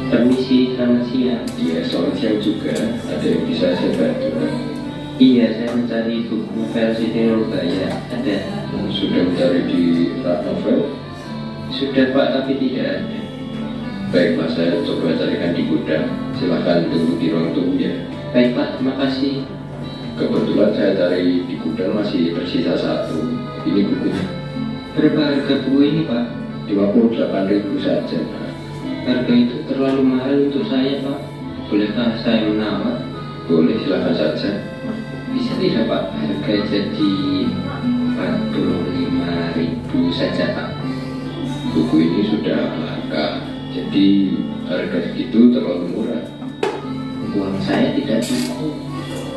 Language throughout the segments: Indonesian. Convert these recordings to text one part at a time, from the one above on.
Permisi, selamat siang. Iya, selamat siang juga. Ada yang bisa saya bantu? Iya, saya mencari buku versi Tenobaya. Ada? Sudah mencari di rak novel? Sudah Pak, tapi tidak ada. Baik Mas, saya coba carikan di gudang. Silahkan tunggu di ruang tunggu ya. Baik Pak, terima kasih. Kebetulan saya cari di gudang masih tersisa satu. Ini bukunya. Berapa harga buku ini Pak? 58.000 saja. Harga itu terlalu mahal untuk saya Pak. Bolehkah saya menawar? Boleh, silahkan saja. Bisa tidak Pak? Harga jadi 45.000 saja Pak. Buku ini sudah langka, jadi harga segitu terlalu murah. Uang saya tidak cukup.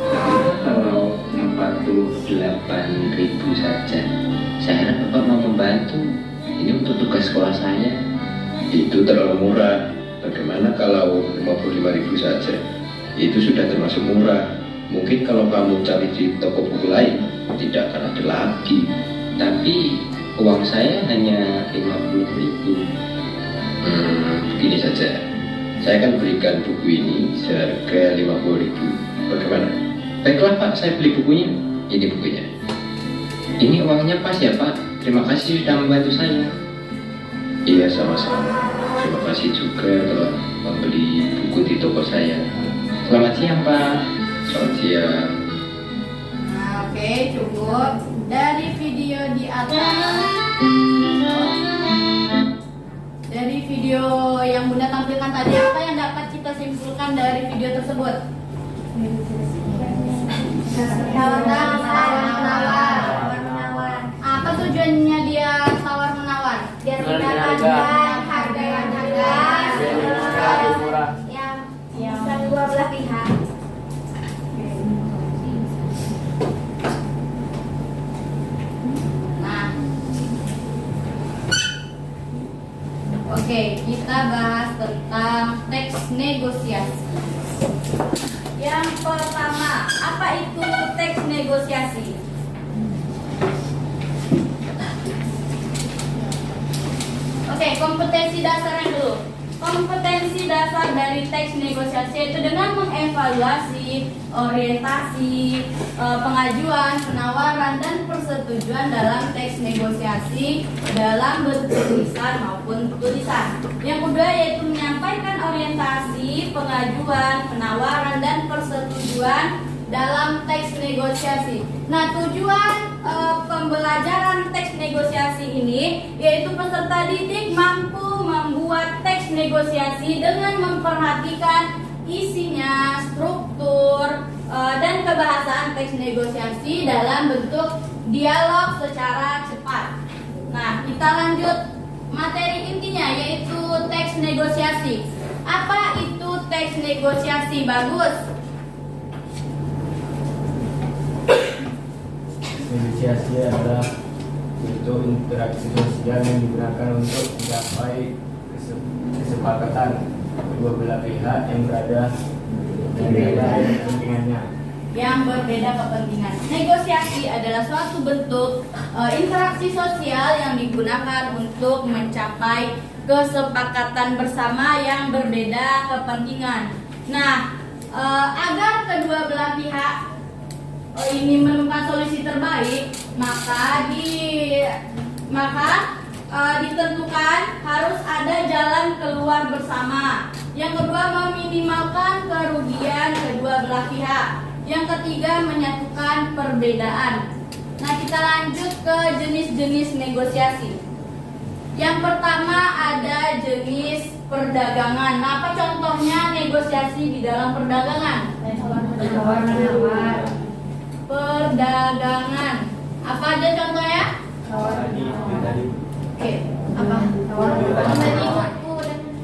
Bagaimana kalau 48.000 saja? Saya harap Bapak mau membantu. Ini untuk tugas sekolah saya. Itu terlalu murah. Bagaimana kalau 55.000 saja? Itu sudah termasuk murah. Mungkin kalau kamu cari di toko buku lain, tidak akan ada lagi. Tapi uang saya hanya 50.000. Begini saja. Saya akan berikan buku ini seharga 50.000. Bagaimana? Baiklah Pak, saya beli bukunya. Ini bukunya. Ini uangnya pas ya Pak. Terima kasih sudah membantu saya. Iya, sama-sama. Terima kasih juga telah membeli buku di toko saya. Selamat siang Pak. Selamat siang. Nah, oke, cukup. Dari video di atas, dari video yang Bunda tampilkan tadi, apa yang dapat kita simpulkan dari video tersebut? Tawar-menawar. Apa tujuannya dia tawar-menawar? Biar mendapatkan harga yang yang dua belah pihak. Nah, oke, kita bahas tentang teks negosiasi. Yang pertama, apa itu teks negosiasi? Oke, kompetensi dasarnya dulu. Kompetensi dasar dari teks negosiasi yaitu dengan mengevaluasi, orientasi, pengajuan, penawaran, dan persetujuan dalam teks negosiasi dalam bentuk tulisan maupun tulisan. Yang kedua yaitu menyampaikan orientasi, pengajuan, penawaran, dan persetujuan dalam teks negosiasi. Nah, tujuan pembelajaran teks negosiasi ini yaitu peserta didik mampu membuat teks negosiasi dengan memperhatikan isinya, struktur, dan kebahasaan teks negosiasi dalam bentuk dialog secara cepat. Nah, kita lanjut materi intinya yaitu teks negosiasi. Apa itu teks negosiasi? Bagus. Negosiasi adalah bentuk interaksi sosial yang digunakan untuk mencapai kesepakatan kedua belah pihak yang berbeda kepentingannya. Yang berbeda kepentingan. Negosiasi adalah suatu bentuk interaksi sosial yang digunakan untuk mencapai kesepakatan bersama yang berbeda kepentingan. Nah, agar kedua belah pihak ini menemukan solusi terbaik, maka ditentukan harus ada jalan keluar bersama. Yang kedua, meminimalkan kerugian kedua belah pihak. Yang ketiga, menyatukan perbedaan. Nah, kita lanjut ke jenis-jenis negosiasi. Yang pertama ada jenis perdagangan. Nah, apa contohnya negosiasi di dalam perdagangan? Tawar-menawar. Perdagangan. Apa aja contohnya? Oke, apa?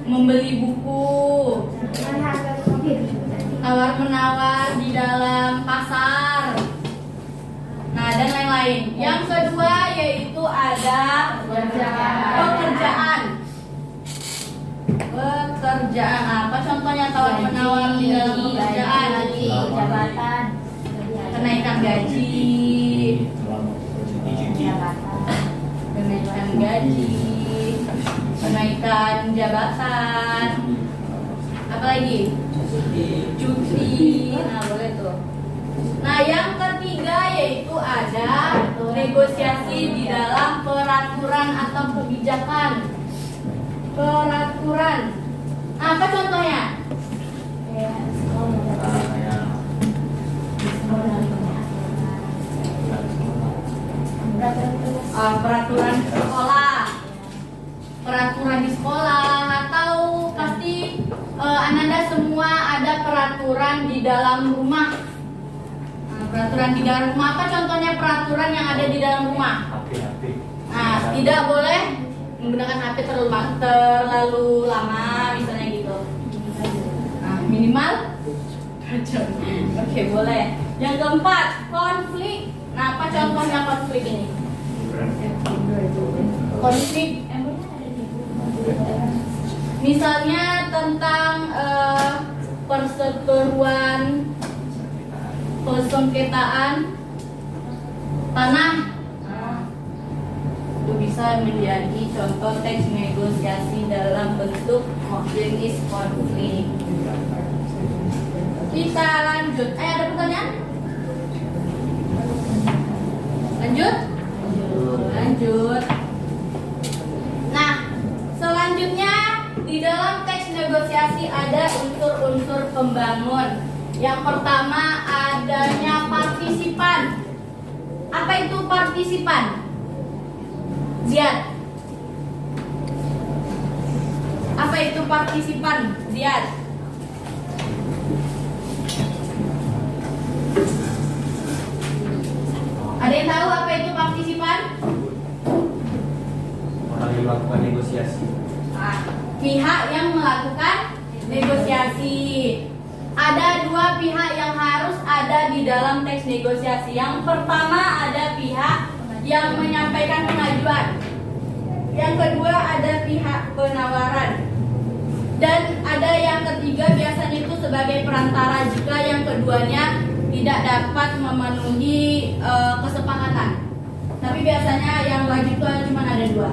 Membeli buku. tawar-menawar di dalam pasar. Nah, dan lain-lain. Yang kedua yaitu ada pekerjaan. Pekerjaan apa contohnya tawar-menawar di dalam pekerjaan? Jabatan. Kenaikan gaji, kenaikan gaji, kenaikan jabatan, apa lagi? Cuti. Nah, boleh tuh. Nah, yang ketiga yaitu ada negosiasi di dalam peraturan atau kebijakan. Peraturan. Apa contohnya? Peraturan sekolah, peraturan di sekolah, atau pasti Ananda semua ada peraturan di dalam rumah. Nah, peraturan di dalam rumah, apa contohnya peraturan yang ada di dalam rumah? Nah, tidak boleh menggunakan HP terlalu lama, misalnya gitu. Nah, minimal 2 jam. Oke, boleh. Yang keempat, konflik. Nah, apa contohnya konflik ini? Konflik misalnya tentang perseteruan, persengketaan tanah. Itu bisa menjadi contoh teks negosiasi dalam bentuk jenis konflik. Kita lanjut. Ada pertanyaan? Lanjut. Nah, selanjutnya di dalam teks negosiasi ada unsur-unsur pembangun. Yang pertama adanya partisipan. Apa itu partisipan? Ziad. Apa itu partisipan? Ziad. Ada yang tahu apa itu partisipan? Orang yang melakukan negosiasi. Pihak yang melakukan negosiasi. Ada 2 pihak yang harus ada di dalam teks negosiasi. Yang pertama ada pihak yang menyampaikan pengajuan. Yang kedua ada pihak penawaran. Dan ada yang ketiga biasanya itu sebagai perantara jika yang keduanya tidak dapat memenuhi kesepakatan. Tapi biasanya yang wajib itu cuma ada 2.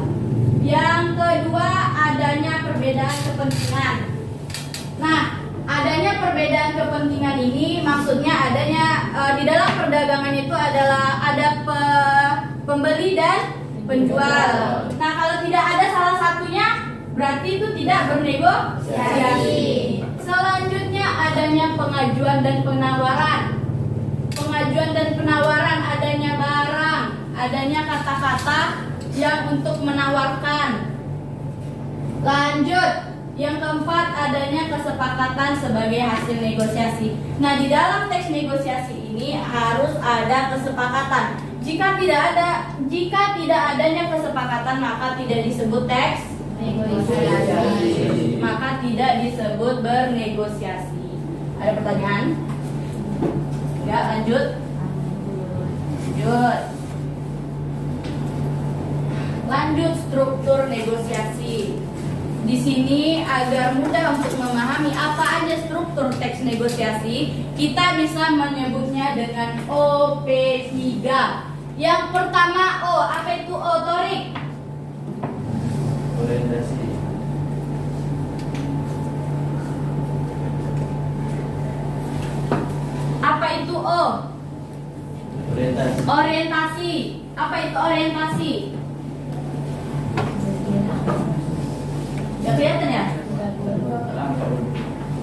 Yang kedua adanya perbedaan kepentingan. Nah, adanya perbedaan kepentingan ini maksudnya adanya di dalam perdagangan itu adalah ada pembeli dan penjual. Nah, kalau tidak ada salah satunya berarti itu tidak bernegosiasi. Selanjutnya adanya pengajuan dan penawaran. Pengajuan dan penawaran adanya barang, adanya kata-kata yang untuk menawarkan. Lanjut, yang keempat adanya kesepakatan sebagai hasil negosiasi. Nah, di dalam teks negosiasi ini harus ada kesepakatan. Jika tidak adanya kesepakatan maka tidak disebut teks negosiasi. Maka tidak disebut bernegosiasi. Ada pertanyaan? Ya, lanjut. Lanjut struktur negosiasi. Di sini agar mudah untuk memahami apa aja struktur teks negosiasi, kita bisa menyebutnya dengan OP3. Yang pertama O, apa itu O, Torik? Orientasi. Apa itu O? Orientasi. Orientasi. Apa itu orientasi? Ya kelihatan ya?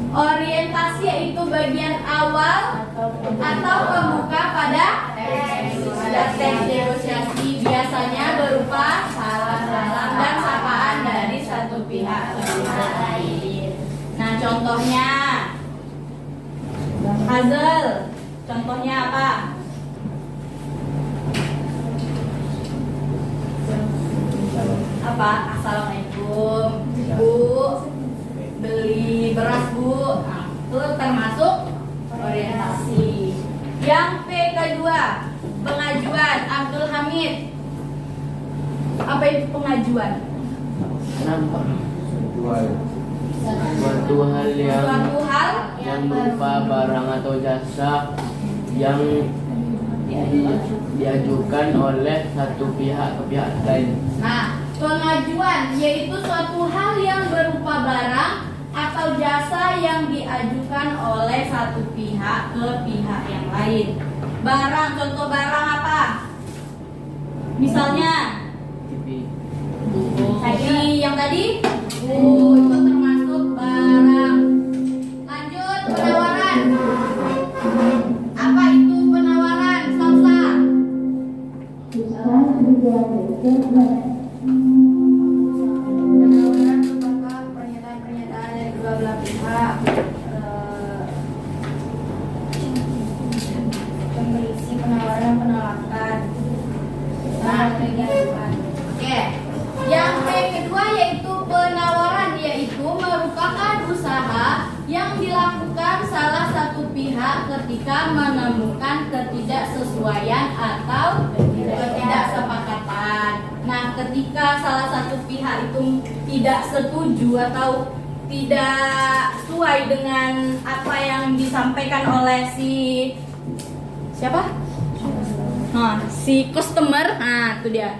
Orientasi yaitu bagian awal atau pembuka pada teks negosiasi, biasanya berupa salam dan sapaan dari satu pihak ke pihak lain. Nah, contohnya Hazel, contohnya apa? Apa? Assalamualaikum, Bu. Beli beras, Bu. Nah, itu termasuk Yang P kedua, pengajuan. Abdul Hamid. Apa itu pengajuan? Nampak suatu hal Suatu hal yang berupa barang atau jasa yang diajukan oleh satu pihak ke pihak lain. Nah, pengajuan yaitu suatu hal yang berupa barang atau jasa yang diajukan oleh satu pihak ke pihak yang lain. Barang, contoh barang apa? Misalnya TV. yang tadi, itu termasuk barang. Lanjut, penawaran. Apa itu penawaran? Salsa. Penawaran merupakan pernyataan-pernyataan dari kedua belah pihak. Berisi penawaran penolakan. Nah, oke. Yang P kedua yaitu penawaran, yaitu merupakan usaha yang dilakukan salah satu pihak ketika menemukan ketidaksesuaian atau ketidaksepakatan. Nah, ketika salah satu pihak itu tidak setuju atau tidak sesuai dengan apa yang disampaikan oleh siapa? Si customer, itu dia.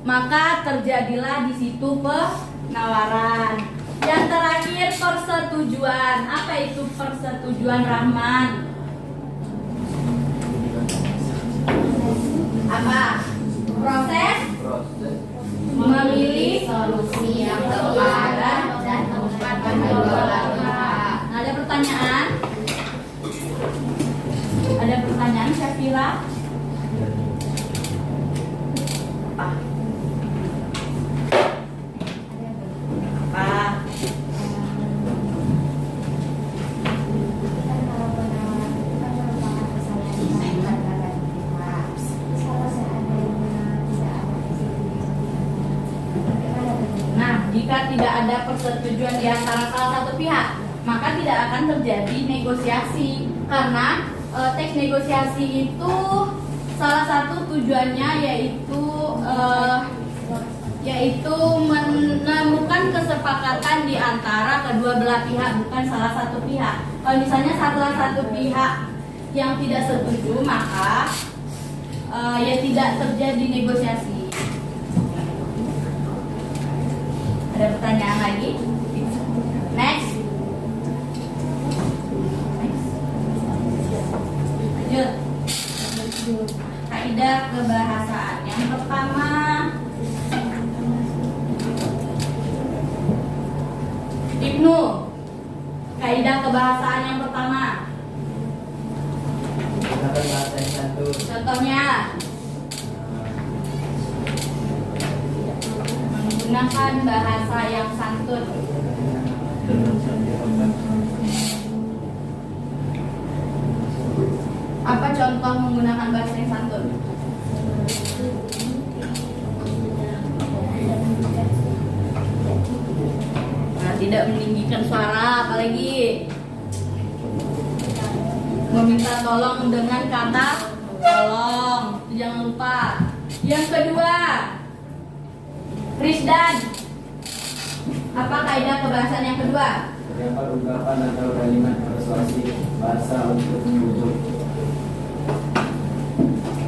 Maka terjadilah di situ penawaran. Yang terakhir, persetujuan. Apa itu persetujuan, Rahman? Apa? Proses memilih solusi yang tepat dan menempatkan kedua belah pihak. Ada pertanyaan? Ada pertanyaan, Syafira? Apa? Apa? Nah, jika tidak ada persetujuan di antara salah satu pihak, maka tidak akan terjadi negosiasi. Karena teks negosiasi itu salah satu tujuannya yaitu menemukan kesepakatan di antara kedua belah pihak, bukan salah satu pihak. Kalau misalnya salah satu pihak yang tidak setuju, maka ya tidak terjadi negosiasi. Ada pertanyaan lagi? Next. Lanjut. Kaidah kebahasaan yang pertama. Ibnu, kaidah kebahasaan yang pertama. Bahasa yang satu. Contohnya, menggunakan bahasa yang santun. Apa contoh menggunakan bahasa yang santun? Nah, tidak meninggikan suara, apalagi meminta tolong dengan kata tolong, jangan lupa. Yang kedua, Rizdan, apa kaidah kebahasaan yang kedua? Terdapat ungkapan atau kalimat persuasi bahasa untuk membujuk.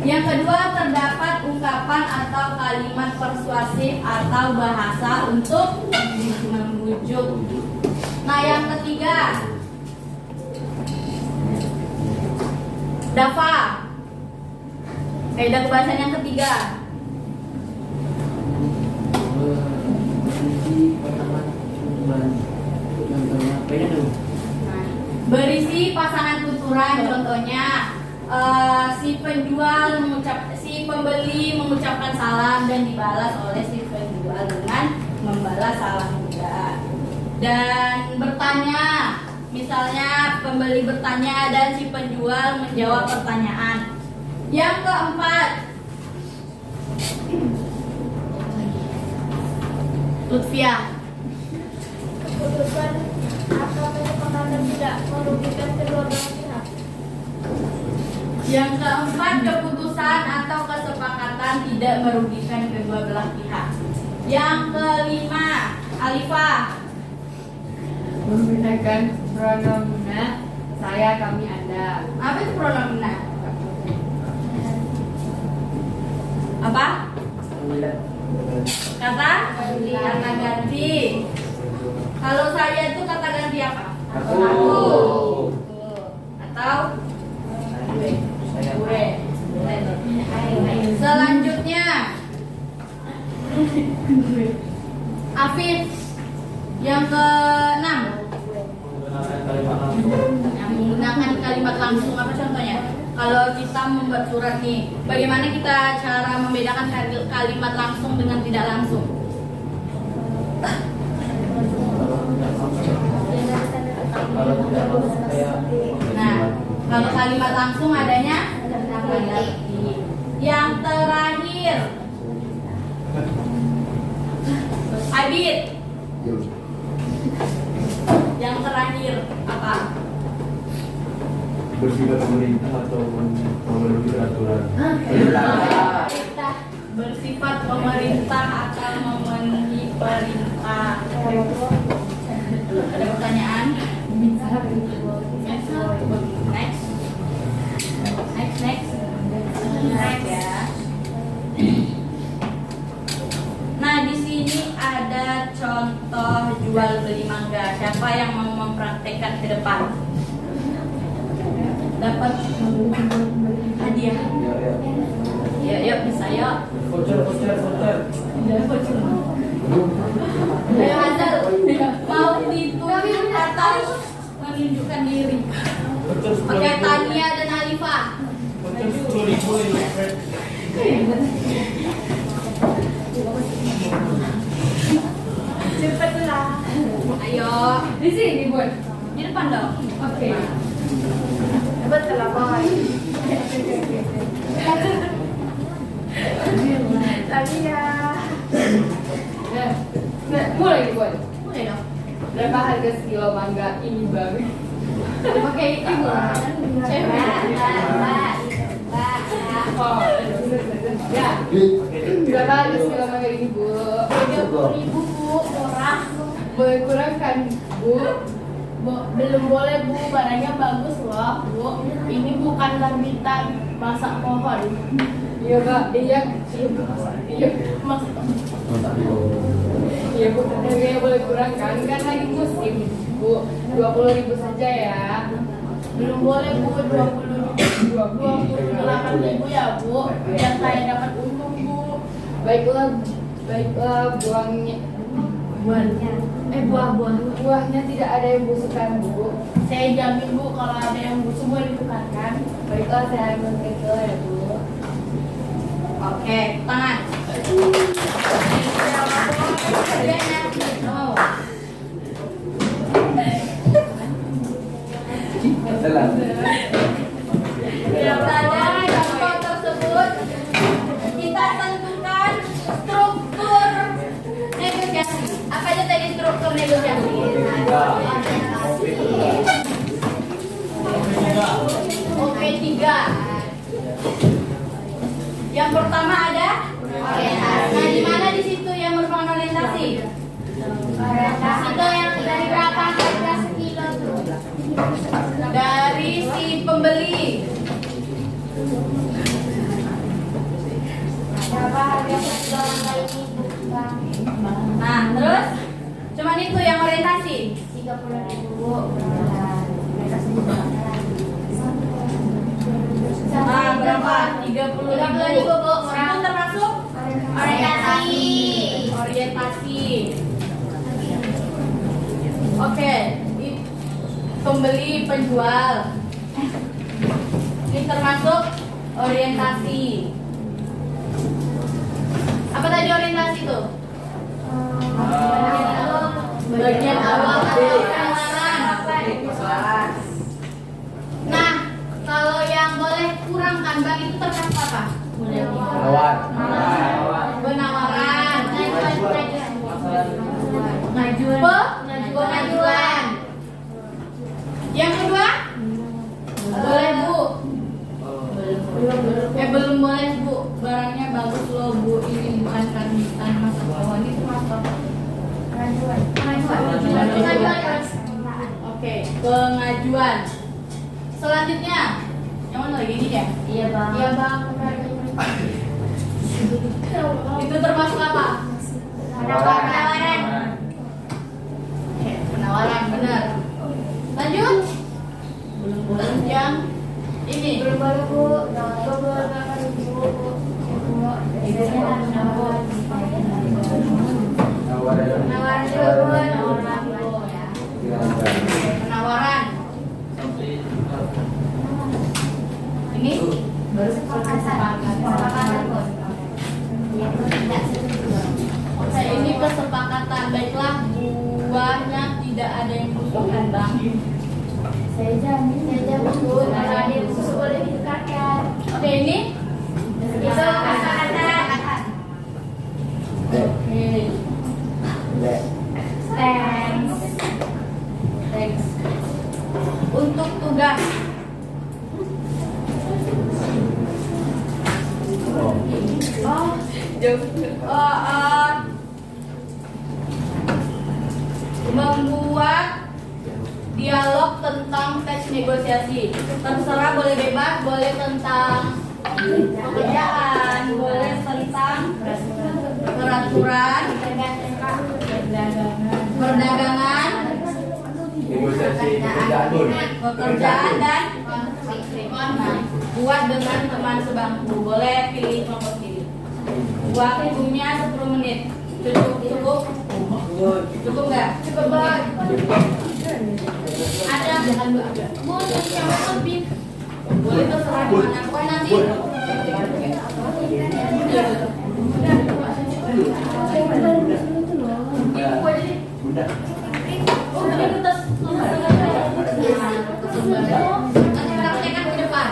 Yang kedua, terdapat ungkapan atau kalimat persuasif atau bahasa untuk membujuk. Nah, yang ketiga, Dafa, kaidah kebahasaan yang ketiga. Contohnya apa ya dong? Berisi pasangan tuturan, contohnya si pembeli mengucapkan salam dan dibalas oleh si penjual dengan membalas salam juga. Dan bertanya, misalnya pembeli bertanya dan si penjual menjawab pertanyaan. Yang keempat, Lutfiah, Keputusan atau kesepakatan tidak merugikan kedua belah pihak. Yang keempat, keputusan atau kesepakatan tidak merugikan kedua belah pihak. Yang kelima, Alifah. Menggunakan pronomina saya, kami, anda. Apa itu pronomina? Apa? Kata ganti. Kalau saya itu kata ganti apa? Aku. Atau gue. Selanjutnya, Afif. Yang keenam, yang menggunakan kalimat langsung. Apa contohnya? Kalau kita membuat surat nih, bagaimana kita cara membedakan kalimat langsung dengan tidak langsung? Nah, kalau kalimat langsung adanya yang terakhir, Adit. Yang terakhir apa? Bersifat pemerintah atau memenuhi peraturan. Bersifat pemerintah atau memenuhi perintah. Ada pertanyaan? Next ya. Nah, di sini ada contoh jual beli mangga. Siapa yang mau mempraktekkan ke depan? Dapat hadiah. Yuk, bisa yuk. Voucher. Ayo Hazel, mau ditulis atau menunjukkan diri? Oke, Tania dan Alifah. Cepatlah. Ayo, Di sini, Bun. di depan dong. Oke. Cepatlah, Boy. Tadi ya. Nah, mulai, Bun. Mulai dong. Berapa harga sekilo mangga ini, Bang? Pakai ibu. Cewek. Oh, ya. Berapa harga sekilo mangga ini, Bu? 30.000 Bu, murah. Boleh kurangkan, Bu? Belum boleh Bu, barangnya bagus loh Bu. Ini bukan karbitan masak pohon. Iya, Pak. Iya. Masak. Iya, Bu. Harganya boleh kurangkan, kan lagi musim, Bu. 20.000 saja ya. Belum boleh Bu, 28.000 ya Bu. Yang saya dapat untung Bu. Baiklah, buahnya. Buahnya tidak ada yang busukkan, Bu. Saya jamin Bu, kalau ada yang busuk boleh ditukarkan. Baiklah, saya ambil kecil ya, Bu. Oke, tangan. Oh. Pada contoh tersebut kita tentukan struktur negosiasi. Apa aja tadi struktur negosiasi? OP3. Yang pertama ada orientasi. Nah, di mana di situ yang merupakan orientasi? Orientasi itu yang dari berapa harga sekilo tuh? Dari si pembeli. Berapa harga sekilo mangga ini, Bu? Nah, terus cuman itu yang orientasi. 30.000, Bu. Nah, berapa? 30.000 Bu. Itu termasuk Orientasi. Orientasi. Oke, pembeli penjual. Ini termasuk orientasi. Apa tadi orientasi itu? Bagian awal atau penawaran. Nah, kalau yang boleh kurangkan Bang itu termasuk apa? Penawaran. Pengajuan. Yang kedua? Boleh Bu. pengajuan. Selanjutnya, yang mana lagi ini ya? Iya bang. Iya bang. Itu termasuk apa? Penawaran. Oke, penawaran benar. Lanjut. Belum yang ini. Belum baru bu. Penawaran juga bu. Penawaran. Ini Baru kesepakatan. Oke, ini kesepakatan. Baiklah, buahnya tidak ada yang butuhkan bang. Saya jamin bu. Kalau ada yang khusus boleh ditekankan. Oke, ini Itu kesepakatan. oke. Thanks. Thanks. Untuk tugas. Oh, membuat dialog tentang teks negosiasi. Terserah, boleh bebas, boleh tentang pekerjaan, boleh tentang peraturan, perdagangan, Negosiasi pekerjaan. pekerjaan dan nah, buat dengan teman sebangku. Boleh pilih kelompok pilih. Waktunya 10 menit. Cukup nggak? Cukup banget. Ada mau yang lebih. Boleh terserah di mana. Pokoknya nanti. Oh, jadi kertas nanti praktekkan ke depan.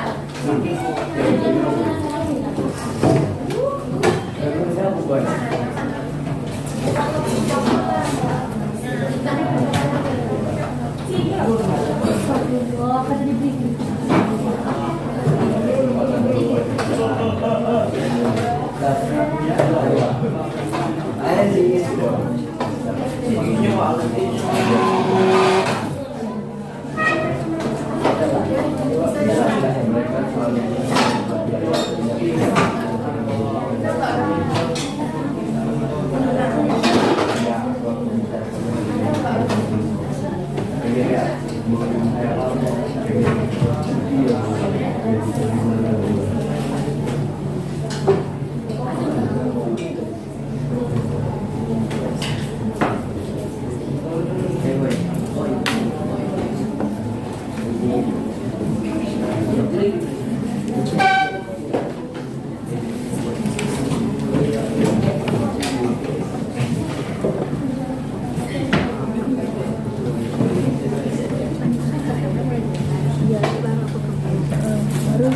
Baru